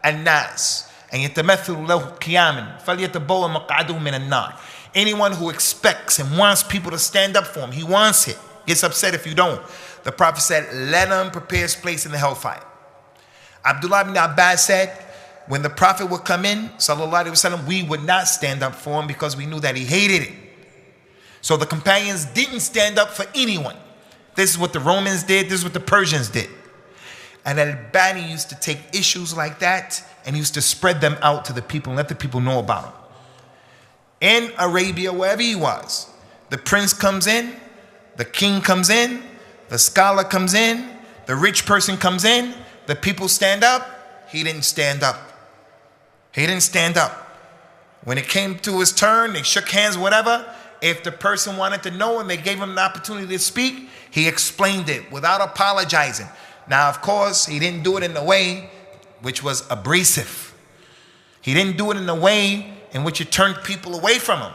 al-nas and yatamathalu lahu qiyaman falyatabawwa maq'adahu min an-nar. Anyone who expects and wants people to stand up for him, he wants it, gets upset if you don't. The Prophet said, let him prepare his place in the hellfire. Abdullah ibn Abbas said, when the Prophet would come in, sallallahu alaihi wasallam, we would not stand up for him because we knew that he hated it. So the companions didn't stand up for anyone. This is what the Romans did. This is what the Persians did. And Al-Bani used to take issues like that and used to spread them out to the people and let the people know about them. In Arabia, wherever he was, the prince comes in, the king comes in, the scholar comes in, the rich person comes in, the people stand up. He didn't stand up. He didn't stand up. When it came to his turn, they shook hands, whatever. If the person wanted to know and they gave him the opportunity to speak, he explained it without apologizing. Now, of course, he didn't do it in a way which was abrasive. He didn't do it in a way in which it turned people away from him.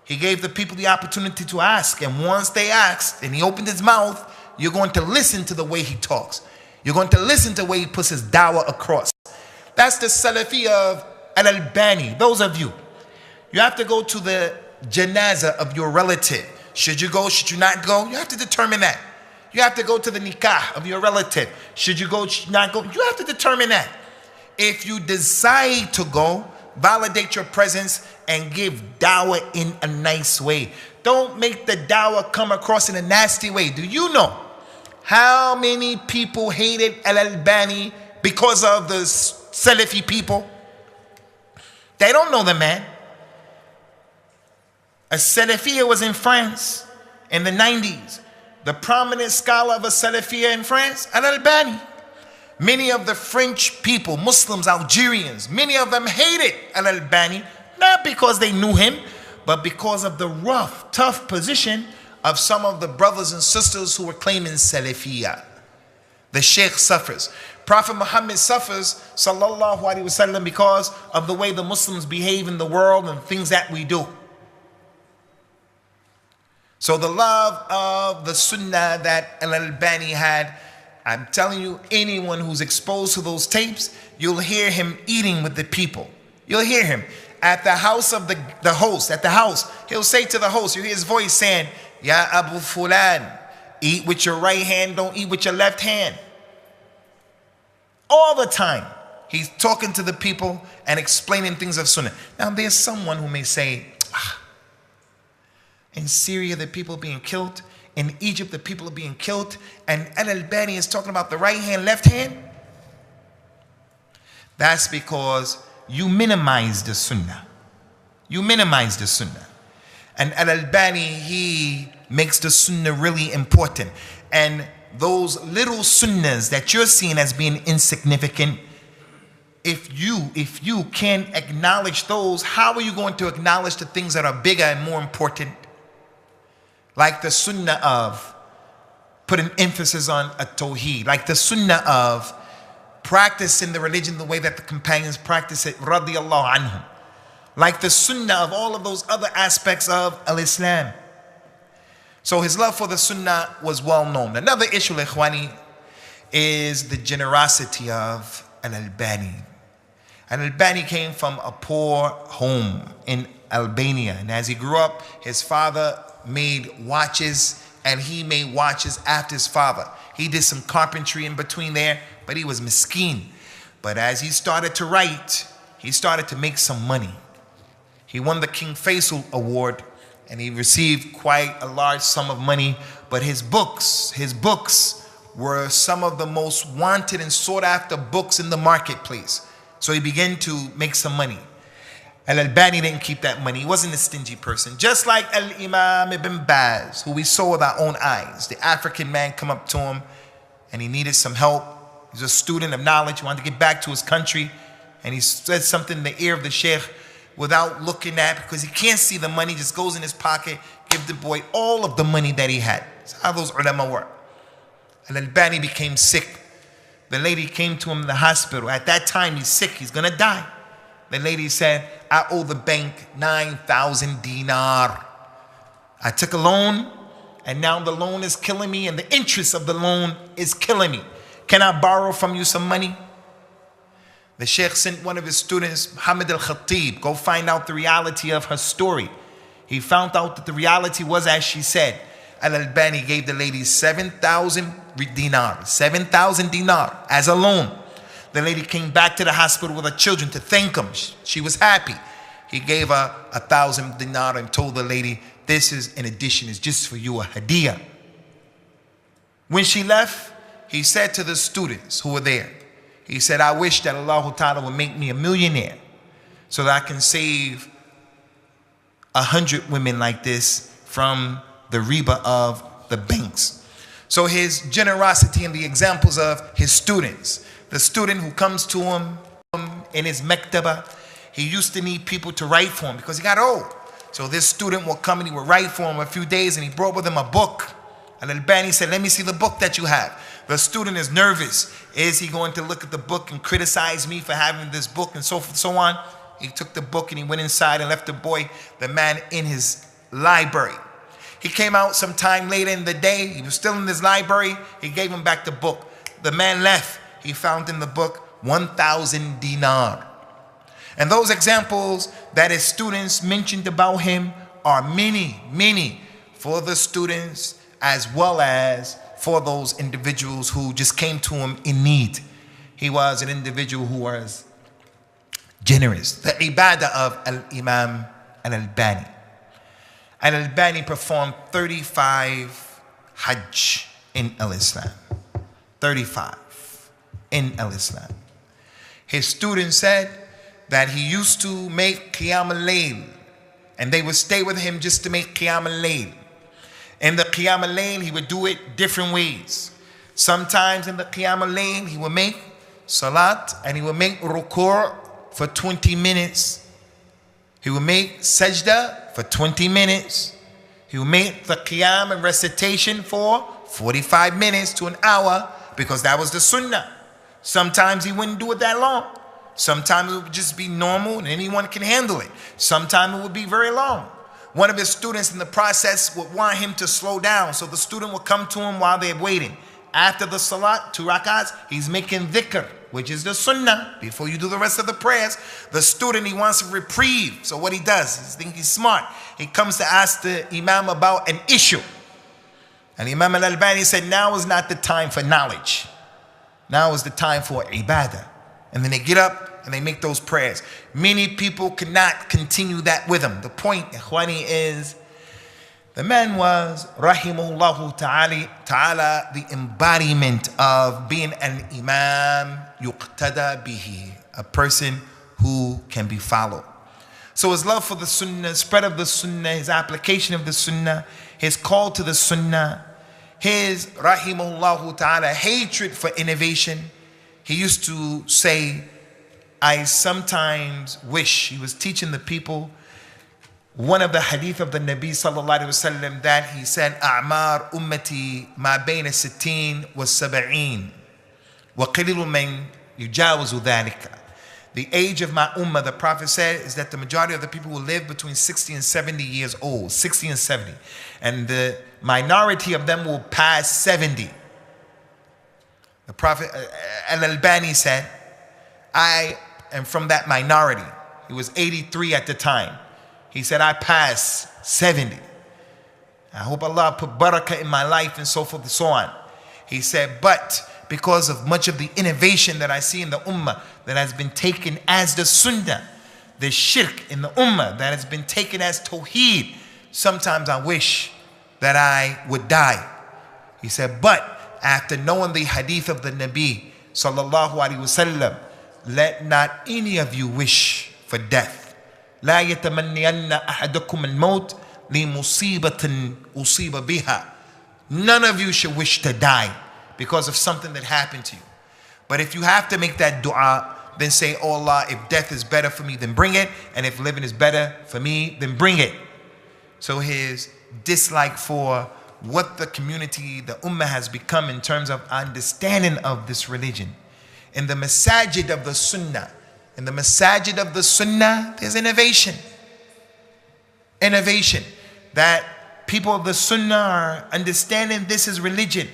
He gave the people the opportunity to ask. And once they asked and he opened his mouth, you're going to listen to the way he talks. You're going to listen to the way he puts his dawah across. That's the Salafi of Al-Albani. Those of you, you have to go to the janazah of your relative. Should you go? Should you not go? You have to determine that. You have to go to the nikah of your relative. Should you go? Should you not go? You have to determine that. If you decide to go, validate your presence and give dawah in a nice way. Don't make the dawah come across in a nasty way. Do you know how many people hated Al-Albani because of the Salafi people? They don't know the man. A Salafiyya was in France in the 90s. The prominent scholar of a Salafiyya in France, Al-Albani. Many of the French people, Muslims, Algerians, many of them hated Al-Albani, not because they knew him, but because of the rough, tough position of some of the brothers and sisters who were claiming Salafiyya. The Shaykh suffers. Prophet Muhammad suffers, sallallahu alaihi wasallam, because of the way the Muslims behave in the world and things that we do. So the love of the sunnah that Al-Albani had, I'm telling you, anyone who's exposed to those tapes, you'll hear him eating with the people. You'll hear him at the house of the host, at the house. He'll say to the host, you hear his voice saying, Ya Abu Fulan, eat with your right hand, don't eat with your left hand. All the time, he's talking to the people and explaining things of sunnah. Now, there's someone who may say, in Syria, the people are being killed. In Egypt, the people are being killed. And Al-Albani is talking about the right hand, left hand. That's because you minimize the sunnah. You minimize the sunnah. And Al-Albani, he makes the sunnah really important. And those little sunnahs that you're seeing as being insignificant, if you can't acknowledge those, how are you going to acknowledge the things that are bigger and more important? Like the sunnah of putting emphasis on a tawheed, like the sunnah of practicing the religion the way that the companions practice it, radiyallahu anhum. Like the sunnah of all of those other aspects of al-Islam. So his love for the sunnah was well known. Another issue, ikhwani, is the generosity of Al-Albani. Al-Albani came from a poor home in Albania. And as he grew up, his father made watches, and he made watches after his father. He did some carpentry in between there, but he was miskeen. But as he started to write, he started to make some money. He won the King Faisal Award, and he received quite a large sum of money. But his books were some of the most wanted and sought after books in the marketplace. So he began to make some money. Al-Albani didn't keep that money. He wasn't a stingy person. Just like Al-Imam Ibn Baz, who we saw with our own eyes. The African man come up to him and he needed some help. He's a student of knowledge. He wanted to get back to his country. And he said something in the ear of the Shaykh without looking at, because he can't see the money, just goes in his pocket, give the boy all of the money that he had. That's how those ulama were. Al-Albani became sick. The lady came to him in the hospital. At that time, he's sick. He's going to die. The lady said, I owe the bank 9,000 dinar. I took a loan, and now the loan is killing me, and the interest of the loan is killing me. Can I borrow from you some money? The Shaykh sent one of his students, Muhammad al-Khatib, go find out the reality of her story. He found out that the reality was as she said. Al-Albani gave the lady 7,000 dinar, 7,000 dinar as a loan. The lady came back to the hospital with her children to thank him. She was happy. He gave her 1,000 dinar and told the lady, this is in addition, it's just for you, a hadiyah. When she left, he said to the students who were there, he said, I wish that Allahu Ta'ala would make me a millionaire so that I can save 100 women like this from the riba of the banks. So his generosity and the examples of his students. The student who comes to him in his mektaba, he used to need people to write for him because he got old. So this student will come and he will write for him a few days, and he brought with him a book. Al-Albani said, let me see the book that you have. The student is nervous. Is he going to look at the book and criticize me for having this book and so forth and so on? He took the book and he went inside and left the man in his library. He came out sometime later in the day. He was still in his library. He gave him back the book. The man left. He found in the book 1,000 dinar. And those examples that his students mentioned about him are many, many for the students as well as for those individuals who just came to him in need. He was an individual who was generous. The ibadah of Al-Imam Al-Albani. Al-Albani performed 35 Hajj in Al-Islam. 35 in Al-Islam. His students said that he used to make Qiyam al-Layl, and they would stay with him just to make Qiyam al-Layl. In the Qiyam al-Layl, he would do it different ways. Sometimes in the Qiyam al-Layl, he would make Salat and he would make Ruku' for 20 minutes. He would make Sajda for 20 minutes. He would make the Qiyam and recitation for 45 minutes to an hour, because that was the Sunnah. Sometimes he wouldn't do it that long. Sometimes it would just be normal and anyone can handle it. Sometimes it would be very long. One of his students in the process would want him to slow down, so the student would come to him while they're waiting. After the Salat, 2 rakats, he's making dhikr, which is the Sunnah. Before you do the rest of the prayers, the student, he wants a reprieve. So what he does, he thinks he's smart. He comes to ask the Imam about an issue. And Imam Al-Albani said, now is not the time for knowledge. Now is the time for ibadah. And then they get up and they make those prayers. Many people cannot continue that with him. The point, wani, is the man was, rahimahullahu ta'ala, the embodiment of being an imam yuqtada bihi, a person who can be followed. So his love for the sunnah, spread of the sunnah, his application of the sunnah, his call to the sunnah, his, rahimahullahu ta'ala, hatred for innovation. He used to say, I sometimes wish, he was teaching the people one of the hadith of the Nabi sallallahu alaihi wasallam, that he said, A'mar ummati ma bayna sittin wa sab'een wa qalilu man yujawazu dhalika. The age of my ummah, the Prophet said, is that the majority of the people will live between 60 and 70 years old, 60 and 70. And the minority of them will pass 70. The Prophet Al-Albani said, I am from that minority. He was 83 at the time. He said, I passed 70. I hope Allah put barakah in my life and so forth and so on. He said, but because of much of the innovation that I see in the ummah that has been taken as the sunnah, the shirk in the ummah that has been taken as tawheed, sometimes I wish that I would die. He said, but after knowing the hadith of the Nabi sallallahu alaihi wasallam, let not any of you wish for death. لا يتمنين أحدكم الموت لمصيبة أصيب بها. None of you should wish to die because of something that happened to you. But if you have to make that dua, then say, oh Allah, if death is better for me, then bring it. And if living is better for me, then bring it. So his dislike for what the community, the ummah has become in terms of understanding of this religion. In the masajid of the sunnah, in the masajid of the sunnah, there's innovation. Innovation. That people of the sunnah are understanding this is religion.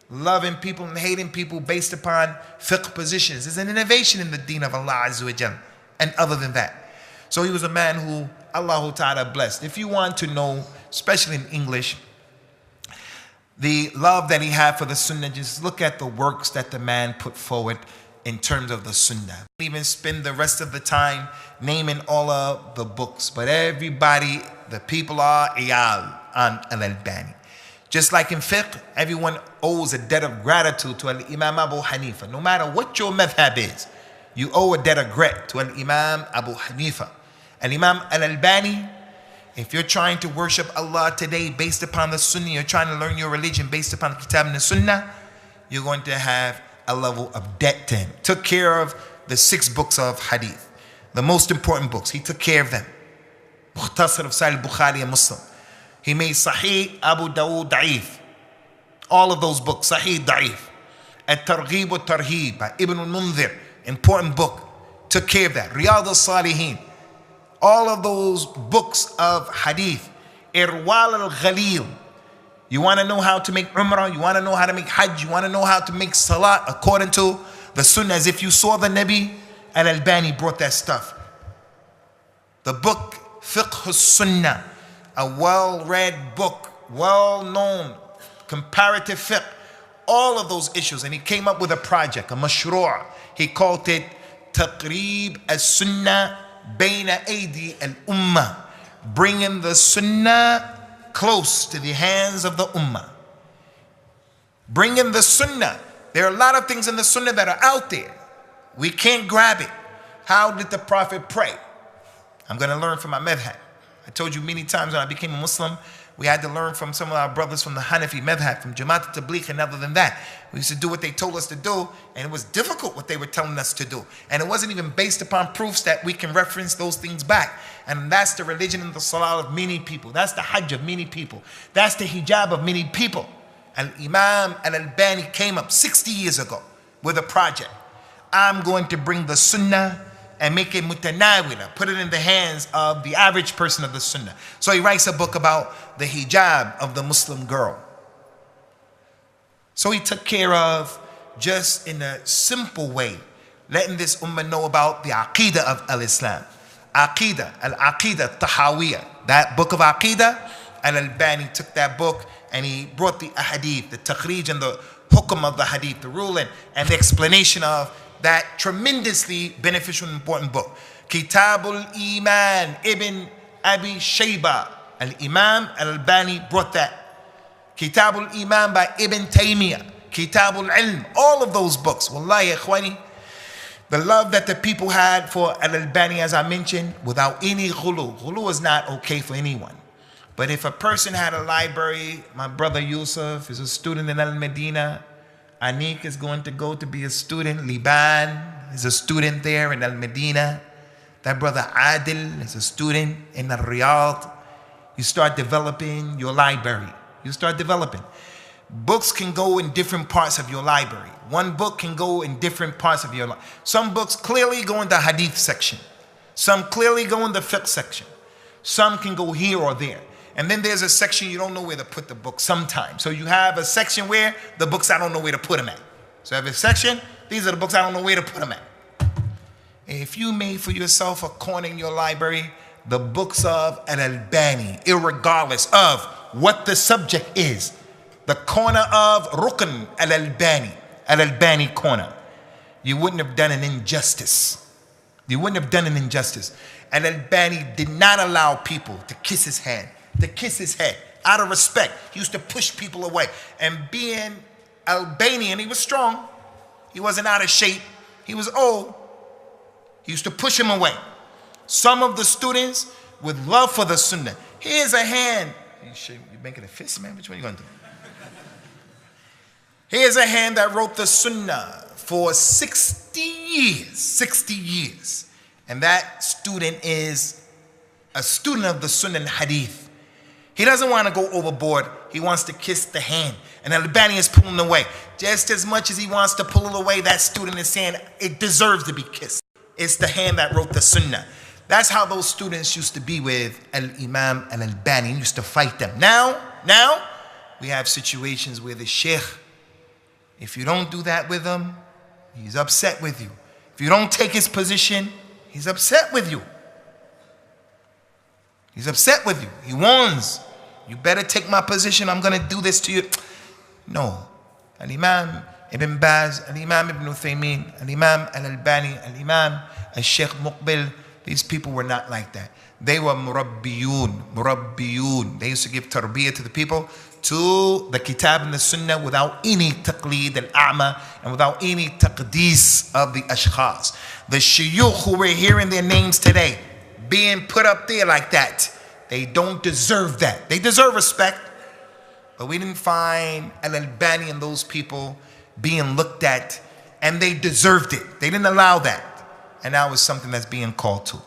Loving people and hating people based upon fiqh positions. There's an innovation in the deen of Allah Azza wa Jal. And other than that. So he was a man who Allahu Ta'ala blessed. If you want to know, especially in English, the love that he had for the sunnah, just look at the works that the man put forward in terms of the sunnah. Even spend the rest of the time naming all of the books. But everybody, the people are iyal on Al-Albani. Just like in fiqh, everyone owes a debt of gratitude to Al-Imam Abu Hanifa. No matter what your madhab is, you owe a debt of gratitude to Al-Imam Abu Hanifa. Al-Imam Al-Albani, if you're trying to worship Allah today based upon the sunnah, you're trying to learn your religion based upon the kitab and the sunnah, you're going to have a level of debt to him. Took care of the 6 books of hadith, the most important books. He took care of them. Mukhtasar of Sahih Bukhari and Muslim. He made Sahih, Abu Dawood, Da'if. All of those books, Sahih, Da'if. At-Targhib wa Tarhib by Ibn al-Munzir, important book. Took care of that. Riyadh al-Salihin. All of those books of hadith. Irwal al-Ghalil. You want to know how to make Umrah, you want to know how to make Hajj, you want to know how to make Salah according to the Sunnah, as if you saw the Nabi. Al-Albani brought that stuff. The book Fiqh al-Sunnah, a well-read book, well-known, comparative fiqh, all of those issues. And he came up with a project, a mashru'. He called it taqreeb as-sunnah bayna aydi al-ummah, bringing the sunnah close to the hands of the ummah. Bringing the sunnah. There are a lot of things in the sunnah that are out there. We can't grab it. How did the Prophet pray? I'm going to learn from my madhab. I told you many times when I became a Muslim, we had to learn from some of our brothers from the Hanafi madhab, from Jamaat al-Tabligh, and other than that. We used to do what they told us to do, and it was difficult what they were telling us to do. And it wasn't even based upon proofs that we can reference those things back. And that's the religion and the salah of many people. That's the hajj of many people. That's the hijab of many people. Al-Imam al-Albani came up 60 years ago with a project. I'm going to bring the sunnah and make it mutanawila, put it in the hands of the average person of the sunnah. So he writes a book about the hijab of the Muslim girl. So he took care of, just in a simple way, letting this ummah know about the aqidah of al-Islam. Aqidah, al-Aqidah Tahawiyah. That book of aqidah, al-Albani took that book and he brought the ahadith, the takhrij and the hukum of the hadith, the ruling and the explanation of that tremendously beneficial and important book. Kitabul Iman, Ibn Abi Shayba, Al-Imam Al-Albani brought that. Kitabul Iman by Ibn Taymiyyah, Kitabul Ilm, all of those books. Wallahi, ikhwani, the love that the people had for Al-Albani, as I mentioned, without any ghulu. Ghulu is not okay for anyone. But if a person had a library, my brother Yusuf is a student in Al-Medina, Anik is going to go to be a student. Liban is a student there in Al-Medina. That brother Adil is a student in Riyadh. You start developing your library. You start developing. Books can go in different parts of your library. One book can go in different parts of your life. Some books clearly go in the hadith section. Some clearly go in the fiqh section. Some can go here or there. And then there's a section you don't know where to put the book sometimes. So you have a section where the books I don't know where to put them at. So I have a section, these are the books I don't know where to put them at. If you made for yourself a corner in your library, the books of Al-Albani, irregardless of what the subject is, the corner of Rukn Al-Albani, Al-Albani corner, you wouldn't have done an injustice. You wouldn't have done an injustice. Al-Albani did not allow people to kiss his hand, to kiss his head, out of respect. He used to push people away. And being Albanian, he was strong. He wasn't out of shape. He was old. He used to push him away. Some of the students, with love for the sunnah, here's a hand. You making a fist, man? Which one are you going to do? Here's a hand that wrote the sunnah for 60 years. 60 years. And that student is a student of the sunnah and hadith. He doesn't want to go overboard. He wants to kiss the hand. And Al-Albani is pulling away. Just as much as he wants to pull it away, that student is saying it deserves to be kissed. It's the hand that wrote the sunnah. That's how those students used to be with Al-Imam Al-Albani. He used to fight them. Now, we have situations where the Shaykh, if you don't do that with him, he's upset with you. If you don't take his position, he's upset with you. He's upset with you. He warns, you better take my position, I'm going to do this to you. No. Al-Imam Ibn Baz, Al-Imam Ibn Uthaymeen, Al-Imam Al-Albani, Al-Imam Al-Shaykh Muqbil, these people were not like that. They were murabbiyun. They used to give tarbiyah to the people, to the kitab and the sunnah, without any taqleed al-a'ma and without any taqdees of the ashkhas. The shuyukh who we're hearing their names today being put up there like that, they don't deserve that. They deserve respect, but we didn't find Al-Albani and those people being looked at, and they deserved it. They didn't allow that, and that was something that's being called to.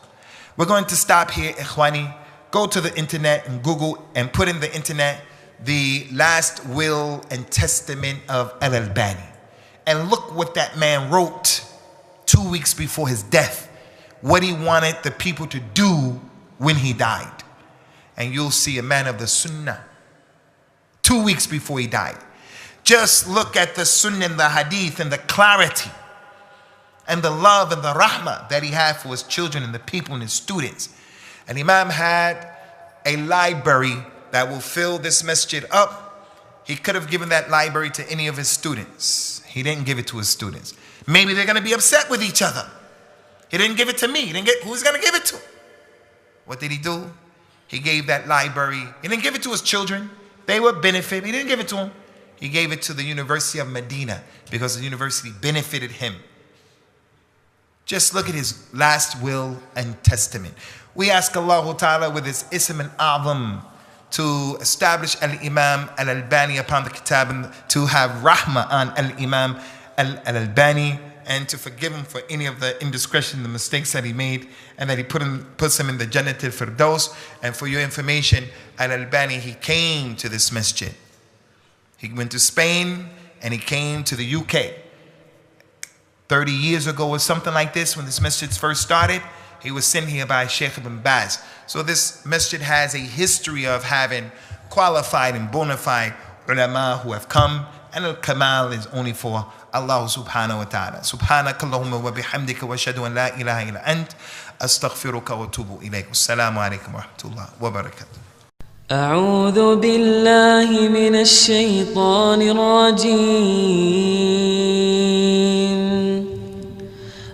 We're going to stop here, ikhwani. Go to the internet and Google and put in the internet the last will and testament of Al-Albani, and look what that man wrote 2 weeks before his death, what he wanted the people to do when he died. And you'll see a man of the sunnah 2 weeks before he died. Just look at the sunnah and the hadith and the clarity and the love and the rahmah that he had for his children and the people and his students. And Imam had a library that will fill this masjid up. He could have given that library to any of his students. He didn't give it to his students. Maybe they're going to be upset with each other. He didn't give it to me. Who's going to give it to? What did he do? He gave that library. He didn't give it to his children. They would benefit. He didn't give it to them. He gave it to the University of Medina because the university benefited him. Just look at his last will and testament. We ask Allahu Ta'ala with his Ism al-A'zam to establish Al-Imam Al-Albani upon the Kitab, to have rahmah on Al-Imam Al-Albani, and to forgive him for any of the indiscretion, the mistakes that he made, and that he puts him in the Jannat al-Firdaus. And for your information, Al-Albani, he came to this masjid. He went to Spain and he came to the UK. 30 years ago or something like this, when this masjid first started, he was sent here by Shaykh ibn Baz. So this masjid has a history of having qualified and bona fide ulama who have come, and al-kamal is only for Allah subhanahu wa ta'ala. Subhanakallahumma wa bihamdika wa ashhadu an la ilaha illa ant astaghfiruka wa atubu ilayk. Assalamu alaikum wa rahmatullahi wa barakatuh. أعوذ بالله من الشيطان الرجيم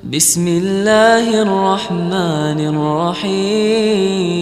بسم الله الرحمن الرحيم